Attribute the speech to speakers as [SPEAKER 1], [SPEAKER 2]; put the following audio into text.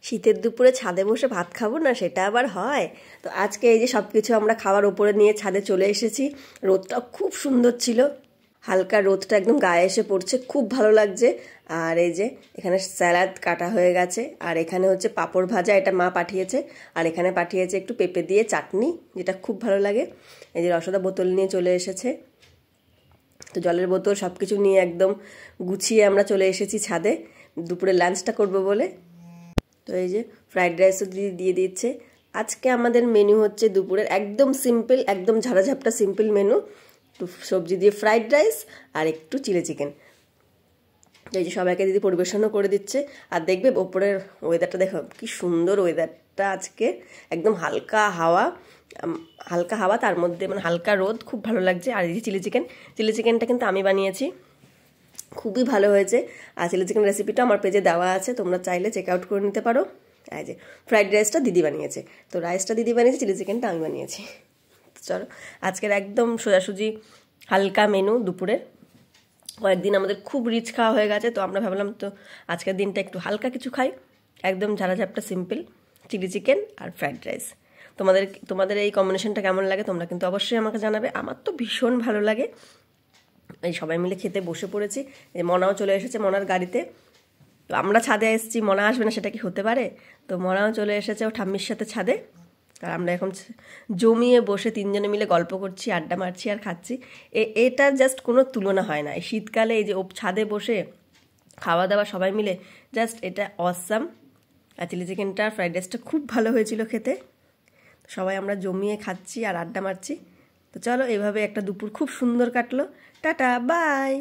[SPEAKER 1] শীতের দুপুরে ছাদে বসে ভাত খাবো না, সেটা আবার হয়? তো আজকে এই যে সব কিছু আমরা খাওয়ার ওপরে নিয়ে ছাদে চলে এসেছি। রোদটা খুব সুন্দর ছিল, হালকা রোদটা একদম গায়ে এসে পড়ছে, খুব ভালো লাগছে। আর এই যে এখানে স্যালাড কাটা হয়ে গেছে, আর এখানে হচ্ছে পাঁপড় ভাজা, এটা মা পাঠিয়েছে। আর এখানে পাঠিয়েছে একটু পেঁপে দিয়ে চাটনি, যেটা খুব ভালো লাগে। এই যে রসদা বোতল নিয়ে চলে এসেছে, তো জলের বোতল সব কিছু নিয়ে একদম গুছিয়ে আমরা চলে এসেছি ছাদে দুপুরে লাঞ্চটা করব বলে। তো এই যে ফ্রাইড রাইসও দিয়ে দিচ্ছে। আজকে আমাদের মেনু হচ্ছে দুপুরের একদম সিম্পল, একদম ঝাড়াঝাপটা সিম্পল মেনু। তো সবজি দিয়ে ফ্রাইড রাইস আর একটু চিলি চিকেন। এই যে সবাইকে দিদি পরিবেশনও করে দিচ্ছে। আর দেখবে ওপরের ওয়েদারটা দেখো কি সুন্দর ওয়েদারটা আজকে, একদম হালকা হাওয়া, হালকা হাওয়া তার মধ্যে মানে হালকা রোদ, খুব ভালো লাগছে। আর এই যে চিলি চিকেনটা কিন্তু আমি বানিয়েছি, খুবই ভালো হয়েছে। আর চিলি চিকেন রেসিপিটা আমার পেজে দেওয়া আছে, তোমরা চাইলে চেক আউট করে নিতে পারো। এই যে ফ্রাইড রাইসটা দিদি বানিয়েছে, তো রাইসটা দিদি বানিয়েছে, চিলি চিকেনটা আমি বানিয়েছি। চলো আজকের একদম সোজাসুজি হালকা মেনু দুপুরে। কয়েকদিন আমাদের খুব রিচ খাওয়া হয়ে গেছে, তো আমরা ভাবলাম তো আজকের দিনটা একটু হালকা কিছু খাই। একদম ঝাড়াঝাপটা সিম্পল চিলি চিকেন আর ফ্রাইড রাইস। তোমাদের এই কম্বিনেশনটা কেমন লাগে তোমরা কিন্তু অবশ্যই আমাকে জানাবে। আমার তো ভীষণ ভালো লাগে। এই সবাই মিলে খেতে বসে পড়েছি। এই মনাও চলে এসেছে মনার গাড়িতে। তো আমরা ছাদে এসেছি, মনা আসবে না সেটা কি হতে পারে? তো মনাও চলে এসেছে ও ঠাম্মির সাথে ছাদে। আর আমরা এখন জমিয়ে বসে তিনজনে মিলে গল্প করছি, আড্ডা মারছি আর খাচ্ছি। এটার জাস্ট কোনো তুলনা হয় না। এই শীতকালে এই যে ছাদে বসে খাওয়া দাওয়া সবাই মিলে, জাস্ট এটা অসাম। আর চিলি চিকেনটা ফ্রাইড রাইসটা খুব ভালো হয়েছিল খেতে। সবাই আমরা জমিয়ে খাচ্ছি আর আড্ডা মারছি। তো চলো, এইভাবে একটা দুপুর খুব সুন্দর কাটলো। Tata, by.